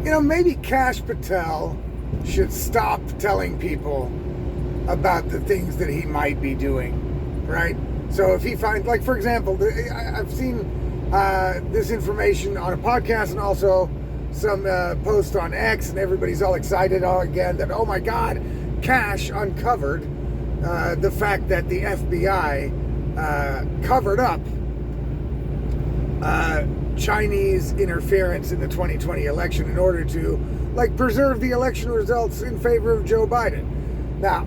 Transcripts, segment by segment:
maybe Kash Patel should stop telling people about the things that he might be doing, right? So if he finds, like, for example, I've seen this information on a podcast and also some posts on X, and everybody's all excited again that, oh my God, Kash uncovered the fact that the FBI covered up Chinese interference in the 2020 election in order to, like, preserve the election results in favor of Joe Biden. Now,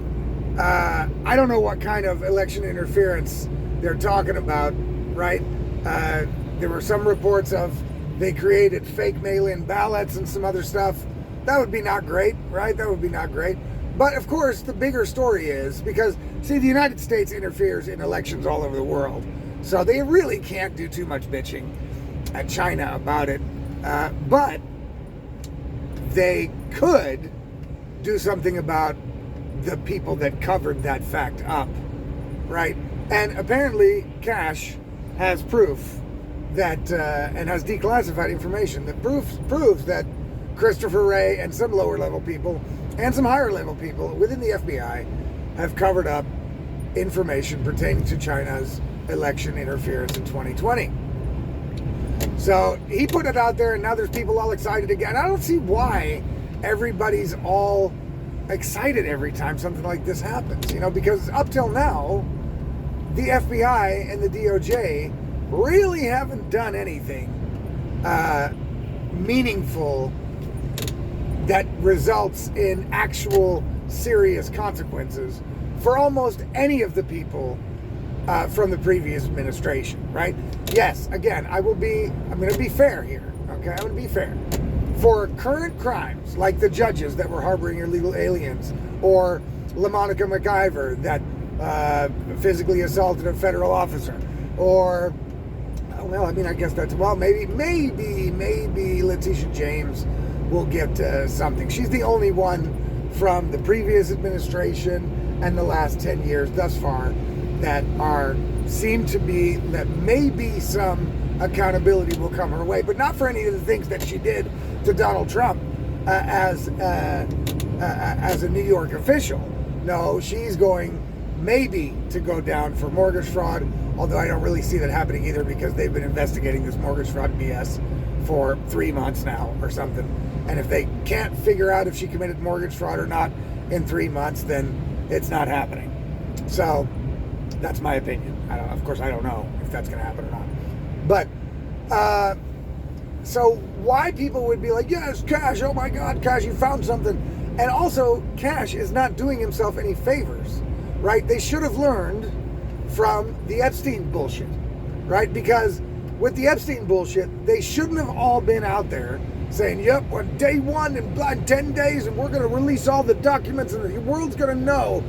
I don't know what kind of election interference they're talking about, right? There were some reports of they created fake mail-in ballots and some other stuff. That would be not great, right? That would be not great. But of course, the bigger story is because, see, the United States interferes in elections all over the world. So they really can't do too much bitching at China about it. But they could do something about the people that covered that fact up, right? And apparently Kash has proof that, and has declassified information that proves that Christopher Wray and some lower level people and some higher level people within the FBI have covered up information pertaining to China's election interference in 2020. So he put it out there, and now there's people all excited again. I don't see why everybody's all excited every time something like this happens, because up till now, the FBI and the DOJ really haven't done anything meaningful that results in actual serious consequences for almost any of the people from the previous administration, right? Yes, again, I'm going to be fair here, okay? I'm going to be fair. For current crimes, like the judges that were harboring illegal aliens, or LaMonica McIver that physically assaulted a federal officer, or, I guess that's, maybe Letitia James will get something. She's the only one from the previous administration and the last 10 years thus far that seem to be that maybe some accountability will come her way, but not for any of the things that she did to Donald Trump as a New York official. No, she's going maybe to go down for mortgage fraud, although I don't really see that happening either, because they've been investigating this mortgage fraud BS for 3 months now or something. And if they can't figure out if she committed mortgage fraud or not in 3 months, then it's not happening. So that's my opinion. Of course, I don't know if that's going to happen or not. But so why people would be like, yes, Kash, oh my God, Kash, you found something. And also, Kash is not doing himself any favors, right? They should have learned from the Epstein bullshit, right? Because with the Epstein bullshit, they shouldn't have all been out there saying, yep, on day one in 10 days, and we're going to release all the documents, and the world's going to know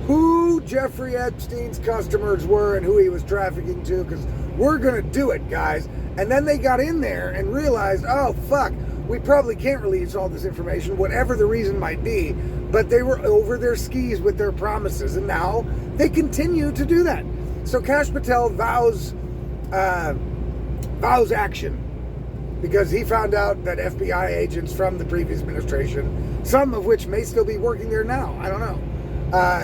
who Jeffrey Epstein's customers were and who he was trafficking to, because we're going to do it, guys. And then they got in there and realized, oh, fuck, we probably can't release all this information, whatever the reason might be, but they were over their skis with their promises, and now they continue to do that. So Kash Patel vows action, because he found out that FBI agents from the previous administration, some of which may still be working there now, I don't know,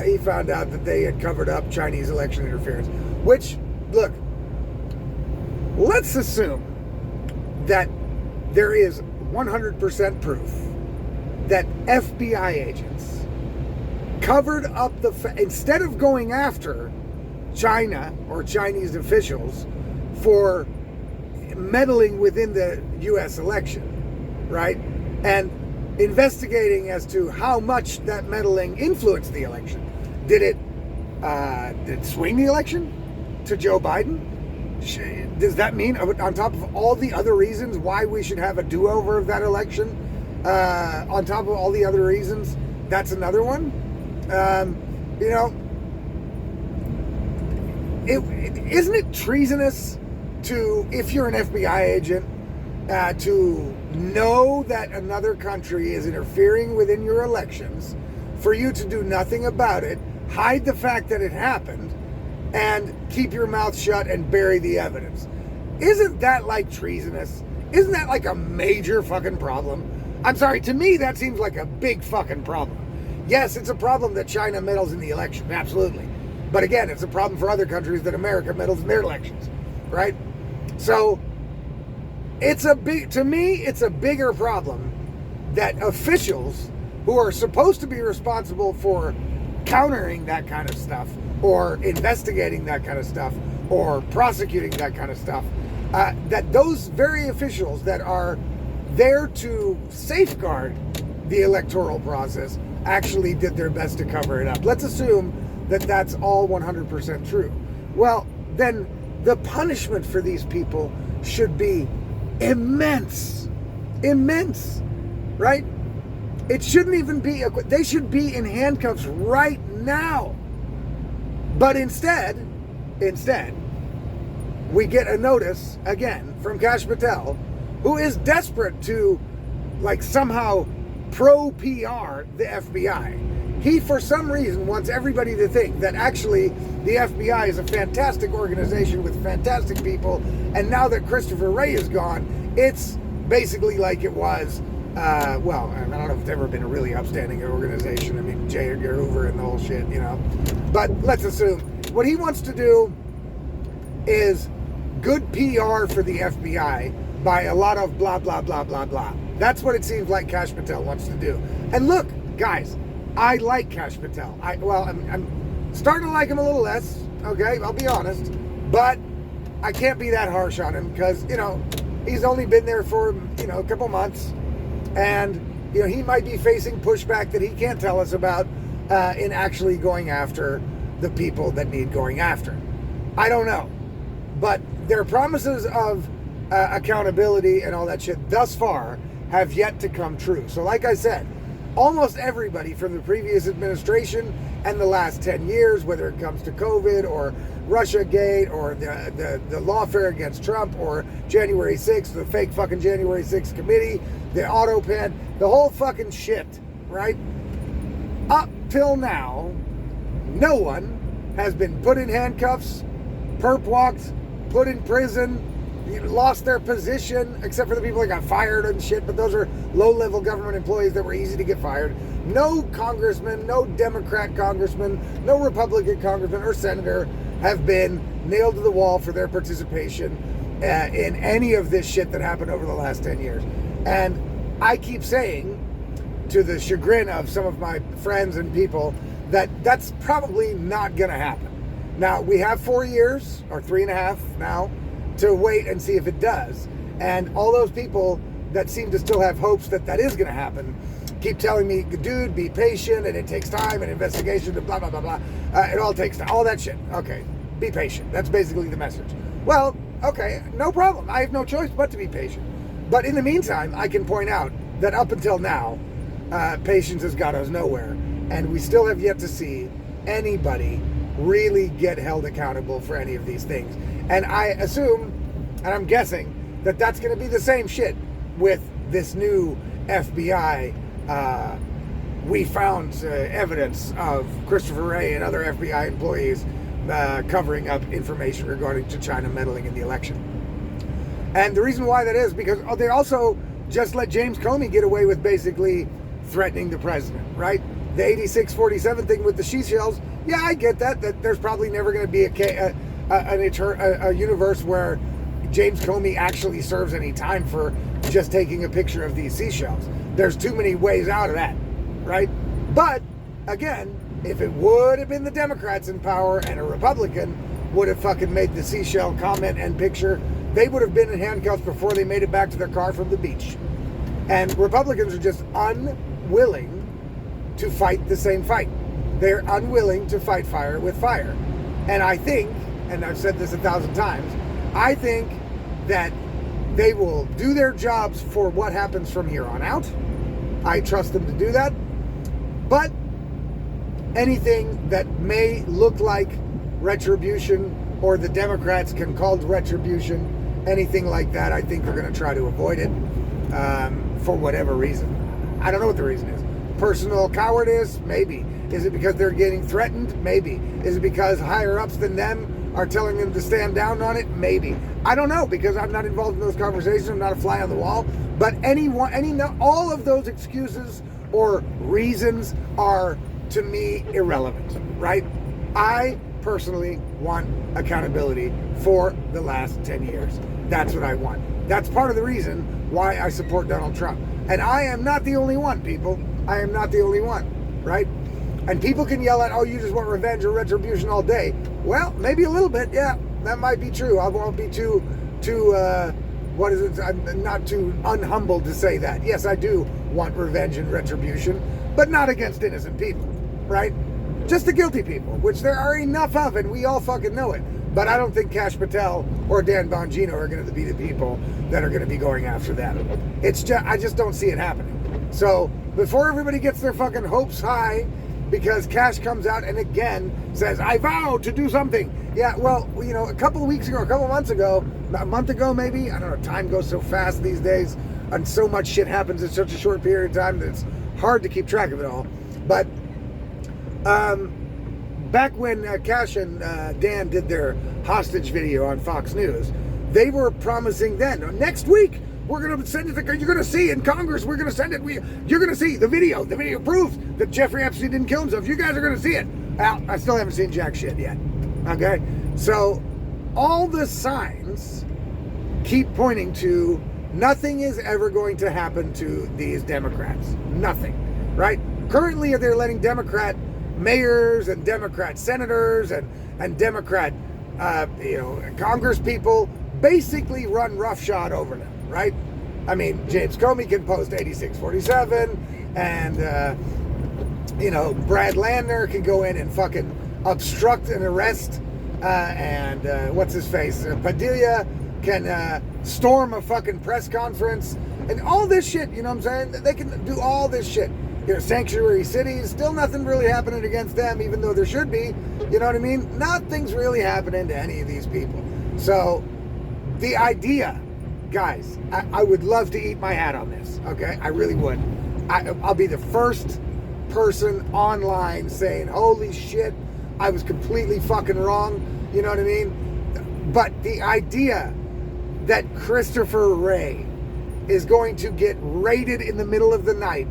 he found out that they had covered up Chinese election interference, which, look, let's assume that there is 100% proof that FBI agents covered up instead of going after China or Chinese officials for meddling within the U.S. election, right? And investigating as to how much that meddling influenced the election. Did it swing the election to Joe Biden? Does that mean, on top of all the other reasons why we should have a do-over of that election, on top of all the other reasons, that's another one? Isn't it treasonous to, if you're an FBI agent, to know that another country is interfering within your elections, for you to do nothing about it, hide the fact that it happened, and keep your mouth shut and bury the evidence? Isn't that like treasonous? Isn't that like a major fucking problem? I'm sorry, to me that seems like a big fucking problem. Yes, it's a problem that China meddles in the election, absolutely. But again, it's a problem for other countries that America meddles in their elections, right? So to me, it's a bigger problem that officials who are supposed to be responsible for countering that kind of stuff, or investigating that kind of stuff, or prosecuting that kind of stuff, that those very officials that are there to safeguard the electoral process actually did their best to cover it up. Let's assume that that's all 100% true. Well, then the punishment for these people should be immense, right? It shouldn't even be, they should be in handcuffs right now. But instead, we get a notice again from Kash Patel, who is desperate to somehow pro-PR the FBI. He, for some reason, wants everybody to think that actually the FBI is a fantastic organization with fantastic people, and now that Christopher Wray is gone, it's basically like it was, I don't know if it's ever been a really upstanding organization. I mean, J. Edgar Hoover and the whole shit, But let's assume what he wants to do is good PR for the FBI by a lot of blah, blah, blah, blah, blah. That's what it seems like Kash Patel wants to do. And look, guys, I like Kash Patel. I'm starting to like him a little less, okay? I'll be honest. But I can't be that harsh on him because, he's only been there for, a couple months. And, he might be facing pushback that he can't tell us about in actually going after the people that need going after. I don't know. But their promises of accountability and all that shit thus far have yet to come true. So like I said, almost everybody from the previous administration and the last 10 years, whether it comes to COVID or Russiagate or the lawfare against Trump or January 6th, the fake fucking January 6th committee, the auto pen, the whole fucking shit, right? Up till now, no one has been put in handcuffs, perp walked, put in prison, lost their position, except for the people that got fired and shit, but those are low-level government employees that were easy to get fired. No congressman, no Democrat congressman, no Republican congressman or senator have been nailed to the wall for their participation in any of this shit that happened over the last 10 years. And I keep saying, to the chagrin of some of my friends and people, that that's probably not going to happen. Now, we have 4 years, or 3.5 now, to wait and see if it does. And all those people that seem to still have hopes that that is going to happen keep telling me, dude, be patient, and it takes time, and investigation, and blah, blah, blah, blah. It all takes time. All that shit. Okay, be patient. That's basically the message. Well, okay, no problem. I have no choice but to be patient. But in the meantime, I can point out that up until now, patience has got us nowhere. And we still have yet to see anybody really get held accountable for any of these things. And I assume, and I'm guessing, that that's going to be the same shit with this new FBI. We found evidence of Christopher Wray and other FBI employees covering up information regarding to China meddling in the election. And the reason why that is because they also just let James Comey get away with basically threatening the president, right? The 86-47 thing with the seashells, yeah, I get that there's probably never going to be a universe where James Comey actually serves any time for just taking a picture of these seashells. There's too many ways out of that, right? But, again, if it would have been the Democrats in power and a Republican would have fucking made the seashell comment and picture, they would have been in handcuffs before they made it back to their car from the beach. And Republicans are just unwilling to fight the same fight. They're unwilling to fight fire with fire. And I think, and I've said this 1,000 times, I think that they will do their jobs for what happens from here on out. I trust them to do that. But anything that may look like retribution, or the Democrats can call retribution, anything like that, I think they're going to try to avoid it for whatever reason. I don't know what the reason is. Personal cowardice? Maybe. Is it because they're getting threatened? Maybe. Is it because higher ups than them are telling them to stand down on it? Maybe. I don't know, because I'm not involved in those conversations. I'm not a fly on the wall. But all of those excuses or reasons are, to me, irrelevant, right? I personally want accountability for the last 10 years. That's what I want. That's part of the reason why I support Donald Trump. And I am not the only one, people. I am not the only one, right? And people can yell at, oh, you just want revenge or retribution all day. Well, maybe a little bit, yeah, that might be true. I won't be too I'm not too unhumbled to say that. Yes, I do want revenge and retribution, but not against innocent people, right? Just the guilty people, which there are enough of, and we all fucking know it. But I don't think Kash Patel or Dan Bongino are going to be the people that are going to be going after them. I just don't see it happening. So before everybody gets their fucking hopes high, because Kash comes out and again says, I vow to do something. Yeah, well, a couple of months ago, a month ago maybe, I don't know, time goes so fast these days, and so much shit happens in such a short period of time that it's hard to keep track of it all. But back when Kash and Dan did their hostage video on Fox News, they were promising then, next week, we're going to send it to, you're going to see in Congress, we're going to send it, you're going to see the video proves that Jeffrey Epstein didn't kill himself. You guys are going to see it. Well, I still haven't seen jack shit yet. Okay? So, all the signs keep pointing to nothing is ever going to happen to these Democrats. Nothing. Right? Currently, they're letting Democrat mayors and Democrat senators and Democrat, Congress people basically run roughshod over them. Right? I mean, James Comey can post 8647, and, Brad Landner can go in and fucking obstruct an arrest, and what's his face? Padilla can storm a fucking press conference, and all this shit, you know what I'm saying? They can do all this shit. Sanctuary cities, still nothing really happening against them, even though there should be, you know what I mean? Nothing's really happening to any of these people. So, the idea, guys, I would love to eat my hat on this, okay? I really would. I'll be the first person online saying, holy shit, I was completely fucking wrong, you know what I mean? But the idea that Christopher Wray is going to get raided in the middle of the night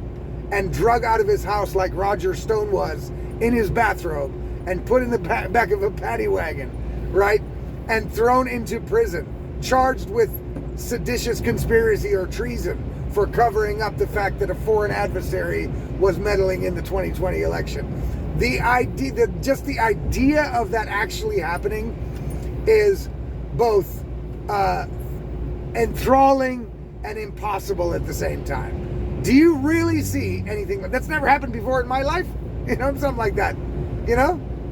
and drug out of his house like Roger Stone was in his bathrobe and put in the back of a paddy wagon, right? And thrown into prison, charged with seditious conspiracy or treason for covering up the fact that a foreign adversary was meddling in the 2020 election. The idea of that actually happening is both enthralling and impossible at the same time. Do you really see anything that's never happened before in my life? Something like that.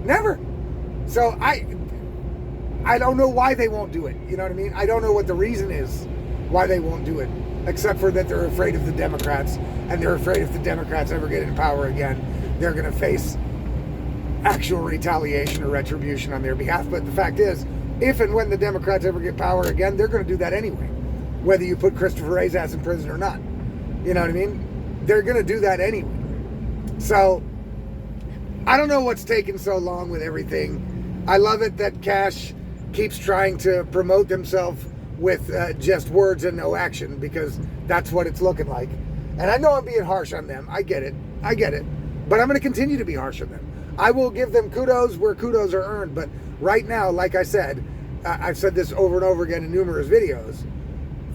Never. So I don't know why they won't do it. You know what I mean? I don't know what the reason is why they won't do it, except for that they're afraid of the Democrats, and they're afraid if the Democrats ever get in power again, they're going to face actual retaliation or retribution on their behalf. But the fact is, if and when the Democrats ever get power again, they're going to do that anyway, whether you put Christopher Wray's ass in prison or not. You know what I mean? They're going to do that anyway. So, I don't know what's taking so long with everything. I love it that Kash keeps trying to promote himself with just words and no action, because that's what it's looking like. And I know I'm being harsh on them. I get it. But I'm going to continue to be harsh on them. I will give them kudos where kudos are earned. But right now, like I said, I've said this over and over again in numerous videos.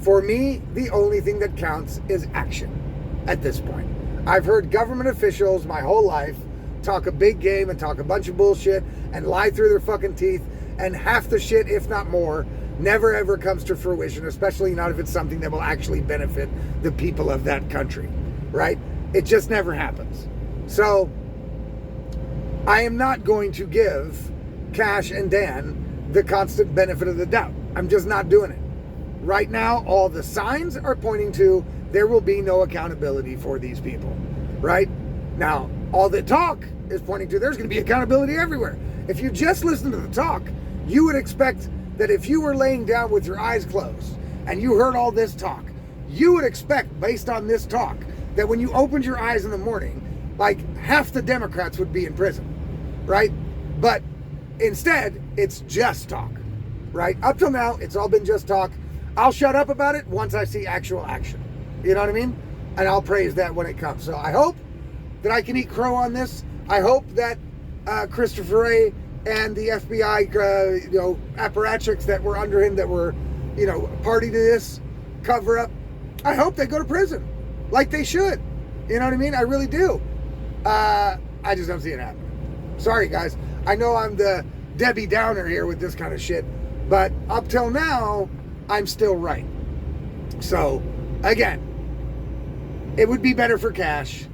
For me, the only thing that counts is action at this point. I've heard government officials my whole life talk a big game and talk a bunch of bullshit and lie through their fucking teeth, and half the shit, if not more, never ever comes to fruition, especially not if it's something that will actually benefit the people of that country, right? It just never happens. So, I am not going to give Kash and Dan the constant benefit of the doubt. I'm just not doing it. Right now, all the signs are pointing to there will be no accountability for these people, right? Now, all the talk is pointing to there's going to be accountability everywhere. If you just listen to the talk, you would expect that if you were laying down with your eyes closed and you heard all this talk, you would expect, based on this talk, that when you opened your eyes in the morning, like half the Democrats would be in prison, right? But instead, it's just talk, right? Up till now, it's all been just talk. I'll shut up about it once I see actual action. You know what I mean? And I'll praise that when it comes. So I hope that I can eat crow on this. I hope that Christopher Wray and the FBI, apparatchiks that were under him, that were, party to this cover up, I hope they go to prison like they should. You know what I mean? I really do. I just don't see it happening. Sorry, guys. I know I'm the Debbie Downer here with this kind of shit, but up till now, I'm still right. So, again, it would be better for Kash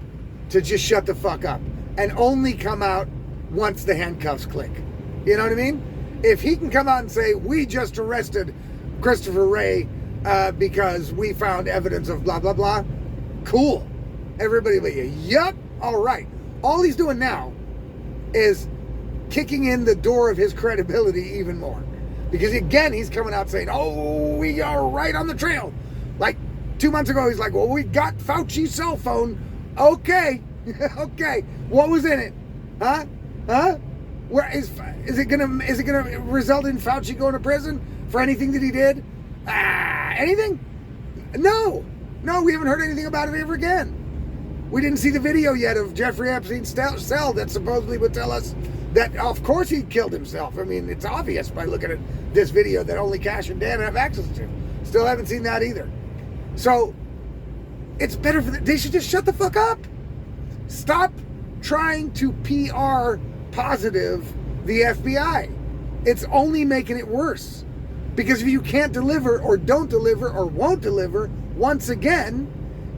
to just shut the fuck up and only come out once the handcuffs click. You know what I mean? If he can come out and say, we just arrested Christopher Wray because we found evidence of blah, blah, blah, cool. Everybody will be, yup, all right. All he's doing now is kicking in the door of his credibility even more. Because again, he's coming out saying, oh, we are right on the trail. Like 2 months ago, he's like, well, we got Fauci's cell phone. Okay. Okay. What was in it? Huh? Where is it gonna result in Fauci going to prison for anything that he did? Anything? No, we haven't heard anything about it ever again. We didn't see the video yet of Jeffrey Epstein's cell that supposedly would tell us that, of course, he killed himself. I mean, it's obvious by looking at this video that only Kash and Dan have access to. Still haven't seen that either. So, it's better for they should just shut the fuck up. Stop trying to PR positive the FBI. It's only making it worse. Because if you can't deliver or don't deliver or won't deliver, once again,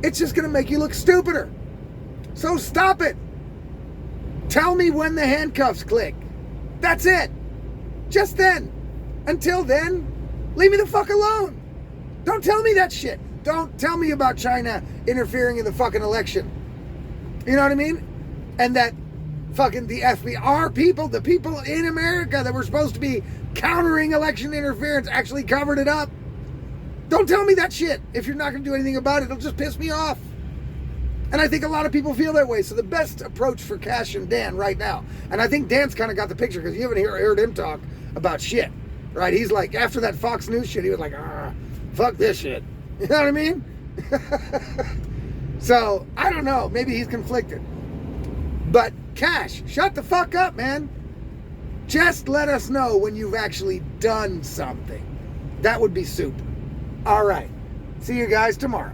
it's just going to make you look stupider. So stop it. Tell me when the handcuffs click. That's it. Just then. Until then, leave me the fuck alone. Don't tell me that shit. Don't tell me about China interfering in the fucking election. You know what I mean? And that fucking the FBI, our people, the people in America that were supposed to be countering election interference actually covered it up. Don't tell me that shit. If you're not going to do anything about it, it'll just piss me off. And I think a lot of people feel that way. So the best approach for Kash and Dan right now, and I think Dan's kind of got the picture because you haven't heard him talk about shit, right? He's like, after that Fox News shit, he was like, fuck this shit. You know what I mean? So, I don't know. Maybe he's conflicted. But Kash, shut the fuck up, man. Just let us know when you've actually done something. That would be super. All right. See you guys tomorrow.